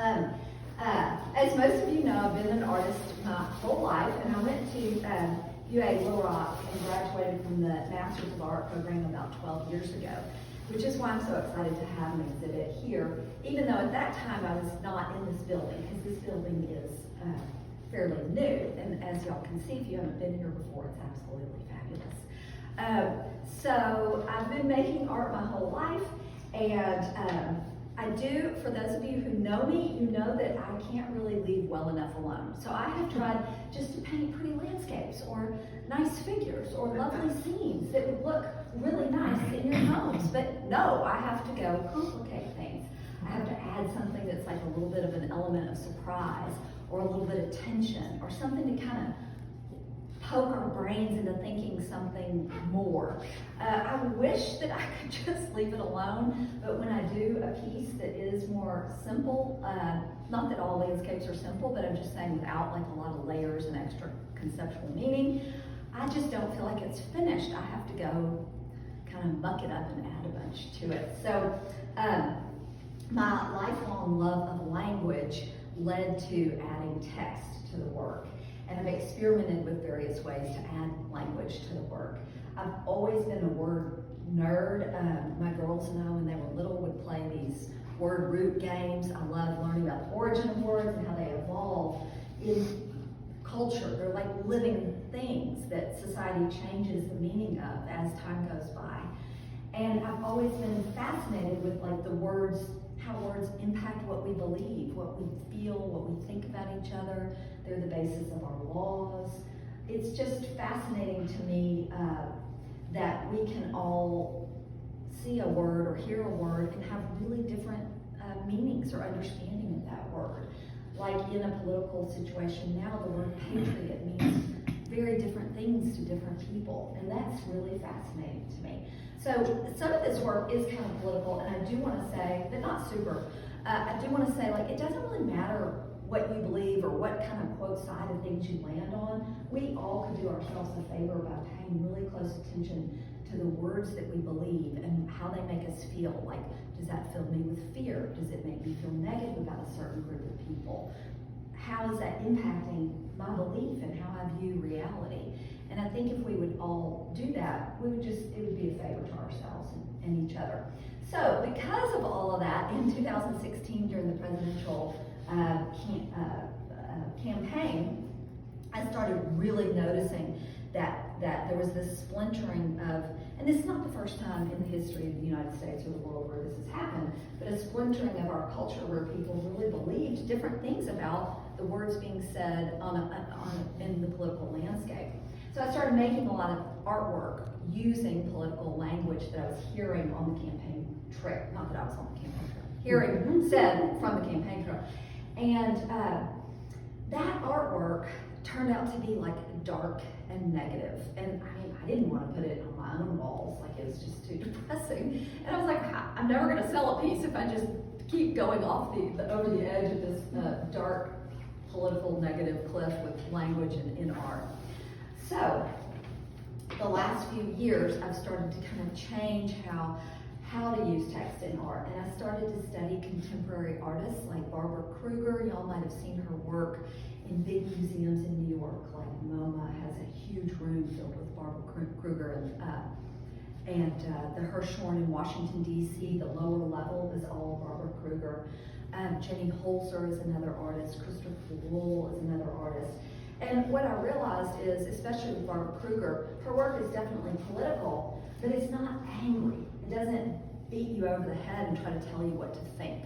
As most of you know, I've been an artist my whole life, and I went to UA Little Rock and graduated from the Masters of Art program about 12 years ago, which is why I'm so excited to have an exhibit here, even though at that time I was not in this building, because this building is fairly new, and as y'all can see, if you haven't been here before, it's absolutely fabulous. So I've been making art my whole life, and I do, for those of you who know me, you know that I can't really leave well enough alone. So I have tried just to paint pretty landscapes or nice figures or lovely scenes that would look really nice in your homes. But no, I have to go complicate things. I have to add something that's like a little bit of an element of surprise or a little bit of tension or something to kind of poke our brains into thinking something more. I wish that I could just leave it alone, but when I do a piece that is more simple, not that all landscapes are simple, but I'm just saying without like a lot of layers and extra conceptual meaning, I just don't feel like it's finished. I have to go kind of muck it up and add a bunch to it. So my lifelong love of language led to adding text to the work. And I've experimented with various ways to add language to the work. I've always been a word nerd. My girls and I, when they were little, would play these word root games. I love learning about the origin of words and how they evolve in culture. They're like living things that society changes the meaning of as time goes by. And I've always been fascinated with like the words, how words impact what we believe, what we feel, what we think about each other. They're the basis of our laws. It's just fascinating to me that we can all see a word or hear a word and have really different meanings or understanding of that word. Like in a political situation now, the word patriot means very different things to different people, and that's really fascinating to me. So some of this work is kind of political, and I do want to say, but not super, I do want to say, like, it doesn't really matter what you believe or what kind of quote side of things you land on. We all could do ourselves a favor by paying really close attention to the words that we believe and how they make us feel. Like, does that fill me with fear? Does it make me feel negative about a certain group of people? How is that impacting my belief and how I view reality? And I think if we would all do that, it would be a favor to ourselves and each other. So because of all of that, in 2016 during the presidential campaign, I started really noticing that there was this splintering of, and this is not the first time in the history of the United States or the world where this has happened, but a splintering of our culture where people really believed different things about the words being said in the political landscape. So I started making a lot of artwork using political language that I was hearing on the campaign trail. Not that I was on the campaign trail. Hearing said from the campaign trail. And that artwork turned out to be like dark and negative. And I mean, I didn't want to put it on my own walls. Like, it was just too depressing. And I was like, I'm never going to sell a piece if I just keep going off over the edge of this dark political negative cliff with language and in art. So, the last few years, I've started to kind of change how to use text in art. And I started to study contemporary artists like Barbara Kruger. Y'all might have seen her work in big museums in New York, like MoMA has a huge room filled with Barbara Kruger, and the Hirshhorn in Washington, D.C., the lower level is all Barbara Kruger. Jenny Holzer is another artist. Christopher Wool is another artist. And what I realized is, especially with Barbara Kruger, her work is definitely political, but it's not angry. It doesn't beat you over the head and try to tell you what to think.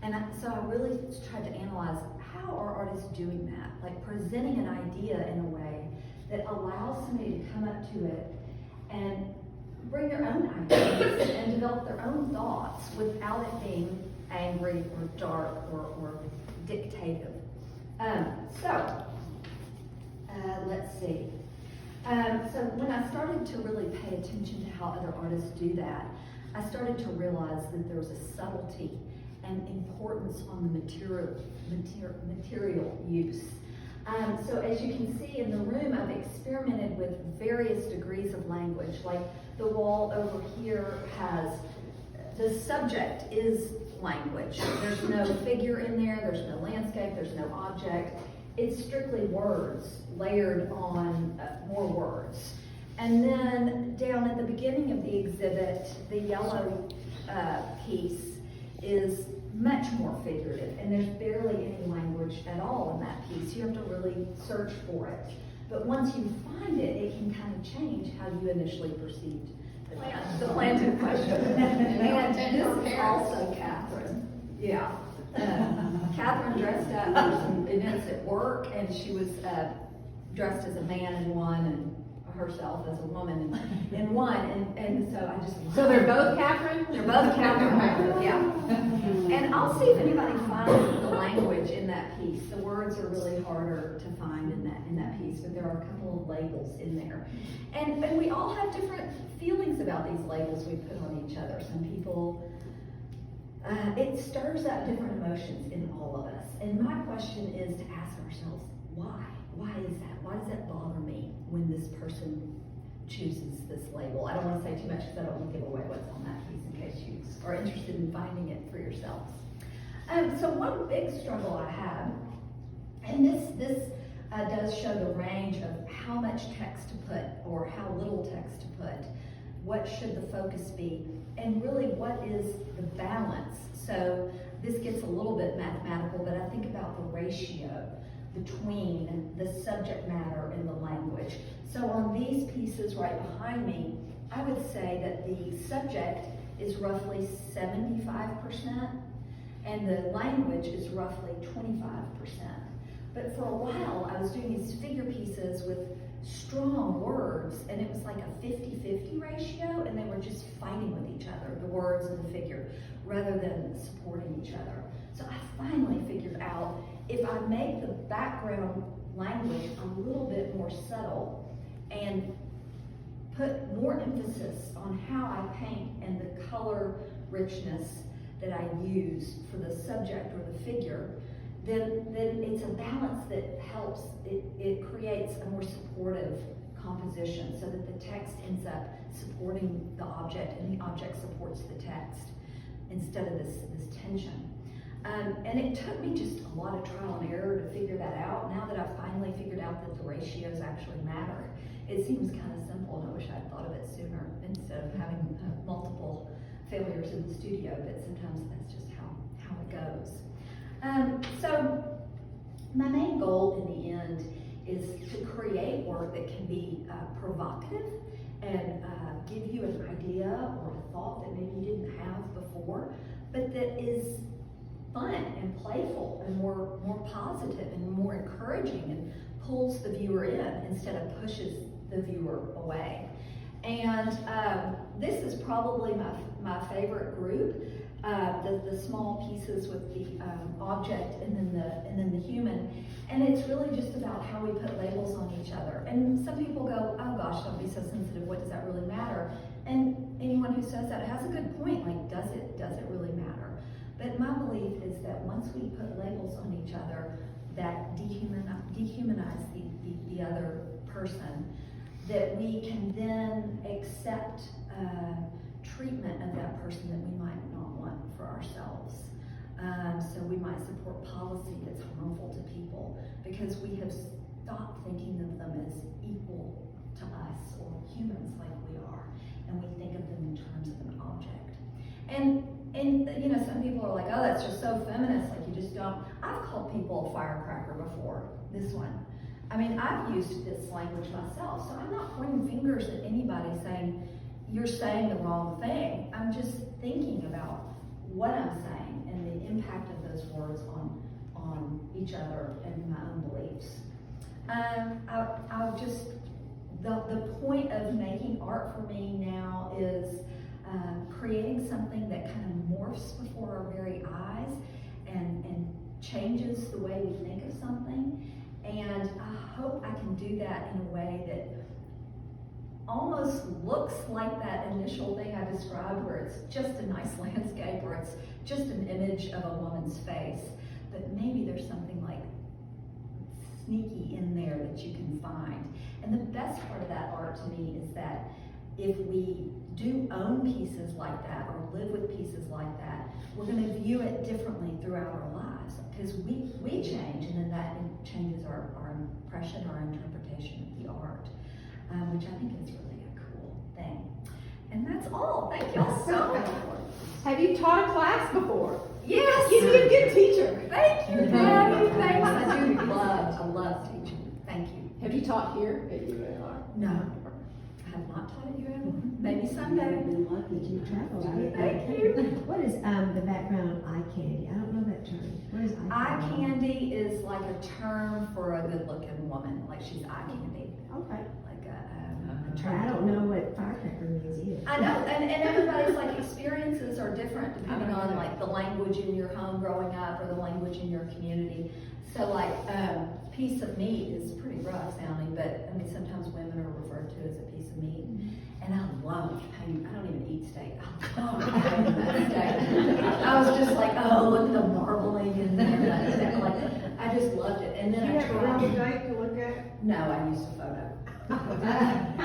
And so I really tried to analyze, how are artists doing that? Like presenting an idea in a way that allows somebody to come up to it and bring their own ideas and develop their own thoughts without it being angry or dark or dictative. Let's see. So when I started to really pay attention to how other artists do that, I started to realize that there was a subtlety and importance on the material use. So as you can see in the room, I've experimented with various degrees of language. Like the wall over here has, the subject is language. There's no figure in there, there's no landscape, there's no object. It's strictly words layered on more words. And then down at the beginning of the exhibit, the yellow piece is much more figurative, and there's barely any language at all in that piece. You have to really search for it. But once you find it, it can kind of change how you initially perceived the plant in question. And this is also Catherine. Yeah. Catherine dressed up for some events at work, and she was dressed as a man in one and herself as a woman in one. And so I just... So they're both Catherine? They're both Catherine, yeah. And I'll see if anybody finds the language in that piece. The words are really harder to find in that piece, but there are a couple of labels in there. And we all have different feelings about these labels we put on each other. Some people, it stirs up different emotions in all of us. And my question is to ask ourselves, why? Why is that? Why does that bother me when this person chooses this label? I don't want to say too much because I don't want to give away what's on that piece in case you are interested in finding it for yourselves. So one big struggle I have, and this does show the range of how much text to put or how little text to put. What should the focus be? And really, what is the balance? So this gets a little bit mathematical, but I think about the ratio between the subject matter and the language. So on these pieces right behind me, I would say that the subject is roughly 75%, and the language is roughly 25%. But for a while, I was doing these figure pieces with strong words, and it was like a 50-50 ratio, and they were just fighting with each other, the words and the figure, rather than supporting each other. So I finally figured out if I make the background language a little bit more subtle and put more emphasis on how I paint and the color richness that I use for the subject or the figure, then it's a balance that helps, it creates a more supportive composition so that the text ends up supporting the object and the object supports the text instead of this tension. And it took me just a lot of trial and error to figure that out. Now that I've finally figured out that the ratios actually matter, it seems kind of simple, and I wish I'd thought of it sooner instead of having multiple failures in the studio, but sometimes that's just how it goes. So my main goal in the end is to create work that can be provocative and give you an idea or a thought that maybe you didn't have before, but that is fun and playful and more positive and more encouraging and pulls the viewer in instead of pushes the viewer away. And this is probably my favorite group, the small pieces with the object and then the human. And it's really just about how we put labels on each other. And some people go, oh gosh, don't be so sensitive, what does that really matter? And anyone who says that has a good point, like does it really matter? But my belief is that once we put labels on each other that dehumanize the other person, that we can then accept treatment of that person that we might not want for ourselves. So we might support policy that's harmful to people because we have stopped thinking of them as equal to us or humans like we are, and we think of them in terms of an object. And you know, some people are like, oh, that's just so feminist, like you just don't. I've called people a firecracker before, this one. I mean, I've used this language myself, so I'm not pointing fingers at anybody saying, you're saying the wrong thing. I'm just thinking about what I'm saying and the impact of those words on each other and my own beliefs. I'll just, the point of making art for me now is creating something that kind of morphs before our very eyes and changes the way we think of something. And I hope I can do that in a way that almost looks like that initial thing I described, where it's just a nice landscape or it's just an image of a woman's face. But maybe there's something like sneaky in there that you can find. And the best part of that art to me is that if we do own pieces like that or live with pieces like that, we're going to view it differently throughout our lives, because we change, and then that changes our impression, our interpretation of the art, which I think is really a cool thing. And that's all. Thank y'all so much. Have you taught a class before? Yes. You'd be a good teacher. Thank you, Patty. Thanks. I love teaching. Thank you. Have you taught here at UAR? No, I have not taught at UAR. Maybe someday. We'd love that you travel. Thank you. What is the background eye candy? I don't know that term. What is Eye candy is like a term for a good-looking woman, like she's eye candy, Okay. like a But term. I don't know what firecracker means either. I know, and everybody's like experiences are different depending on like the language in your home growing up or the language in your community. So like piece of meat is pretty rough sounding, but I mean sometimes women are referred to as a piece of meat. And I love painting. I don't even eat steak. I love painting that steak. I was just like, oh, look at the marbling in there. Like, I just loved it. And then I tried. steak to look at? No, I used a photo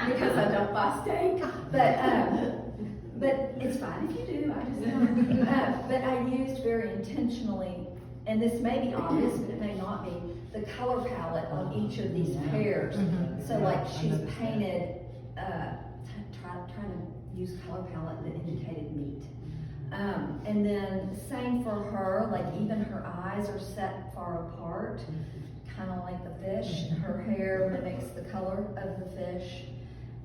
because I don't buy steak. But it's fine if you do. I just don't. But I used very intentionally, and this may be obvious, but it may not be, the color palette on each of these pairs. So like she's painted, trying to use color palette that indicated meat. And then same for her, like even her eyes are set far apart, kind of like the fish. Her hair mimics the color of the fish.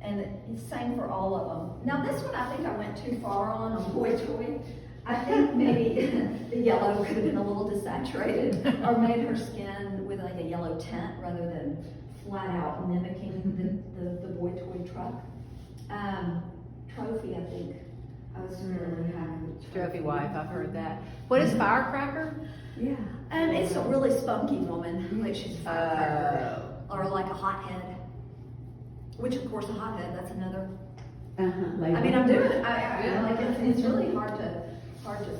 And it's same for all of them. Now this one I think I went too far on Boy Toy. I think maybe the yellow could have been a little desaturated or made her skin with like a yellow tint rather than flat out mimicking the Boy Toy truck. Trophy, I think. I was really happy with Trophy wife, I've heard that. What is firecracker? Yeah. It's a really spunky woman, like she's a firecracker, or like a hothead. Which of course a hothead, that's another. I mean, I'm doing it. I like it's really hard to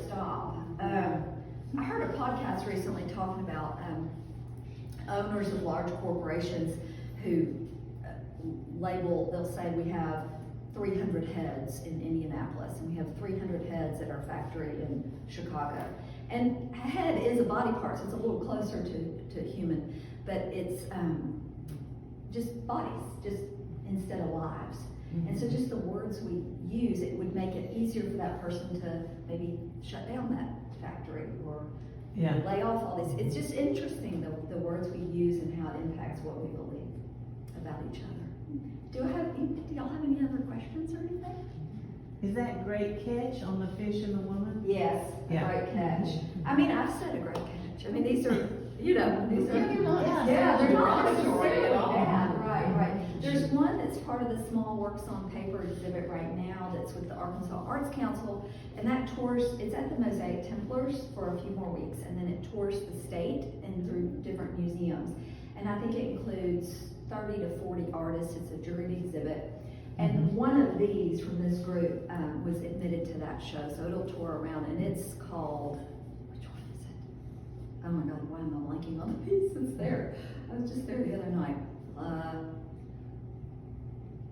stop. I heard a podcast recently talking about owners of large corporations who they'll say we have 300 heads in Indianapolis, and we have 300 heads at our factory in Chicago. And head is a body part, so it's a little closer to human, but it's just bodies, just instead of lives. And so just the words we use, it would make it easier for that person to maybe shut down that factory or lay off all this. It's just interesting the words we use and how it impacts what we believe about each other. Do y'all have any other questions or anything? Is that great catch on the fish and the woman? Yes, Yeah. great catch. I mean, I've said a great catch. I mean, these are, they're not necessarily bad. Right. There's one that's part of the Small Works on Paper exhibit right now that's with the Arkansas Arts Council, and that tours, it's at the Mosaic Templars for a few more weeks, and then it tours the state and through different museums. And I think it includes 30 to 40 artists. It's a juried exhibit. And one of these from this group was admitted to that show, so it'll tour around, and it's called, which one is it? Oh my God, why am I blanking on the piece that's there? I was just there the other night.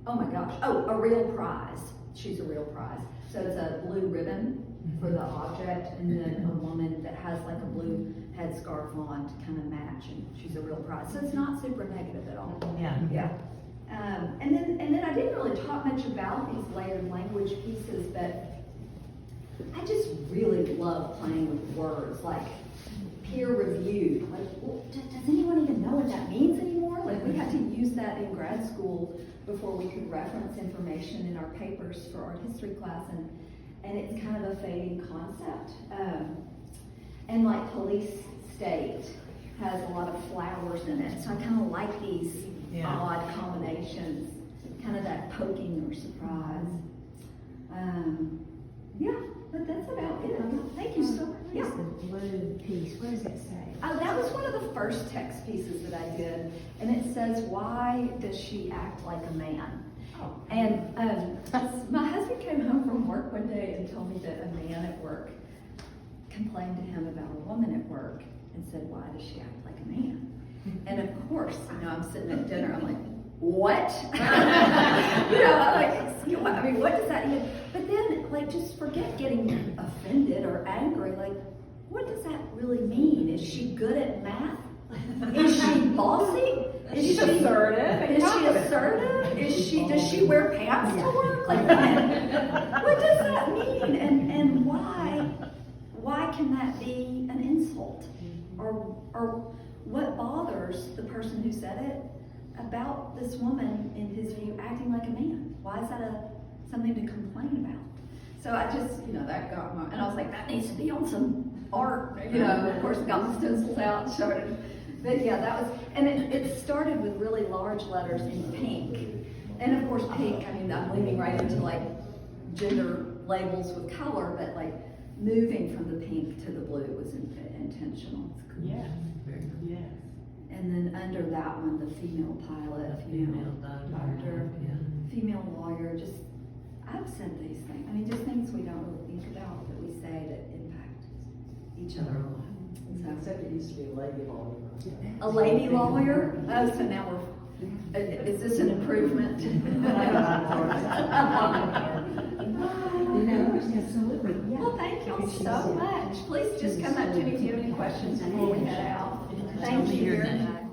Oh my gosh, A Real Prize. She's a real prize. So it's a blue ribbon for the object, and then a woman that has like a blue headscarf on to kind of match, and she's a real prize. So it's not super negative at all. Yeah. And then I didn't really talk much about these layered language pieces, but I just really love playing with words, like peer reviewed. Like, well, does anyone even know what that means anymore? Like, we had to use that in grad school before we could reference information in our papers for art history class, and it's kind of a fading concept. And like police state has a lot of flowers in it, so I kind of like these odd combinations, kind of that poking or surprise. But that's about it. Thank you so much. What is the blue piece? What does it say? That was one of the first text pieces that I did, and it says, "Why does she act like a man?" And my husband came home from work one day and told me that a man at work complained to him about a woman at work and said, "Why does she act like a man?" And of course, I'm sitting at dinner, I'm like, what? You know, like, excuse me, I mean, what does that mean? But then, like, just forget getting offended or angry. Like, what does that really mean? Is she good at math? Is she bossy? Is She's assertive and Is she confident. assertive? Does she wear pants to work? Like, what does that mean? And why can that be an insult? Or what bothers the person who said it about this woman, in his view, acting like a man? Why is that something to complain about? So I just, that got my, and I was like, that needs to be on some art, of course, got the stencils out, showed it. But yeah, that was, and it started with really large letters in pink. And of course, pink, I mean, I'm leaning right into like gender labels with color, but like moving from the pink to the blue was intentional. Yes, yes. And then under that one, the female pilot, female doctor, female lawyer, just, I've said these things. I mean, just things we don't really think about that we say that impact each other a lot. Except it used to be a lady lawyer. A lady lawyer? Oh, so now we're, is this an improvement? Absolutely, yeah. Well, thank y'all so much. Please just come up to me if you have any questions before we head out. Thank you very much.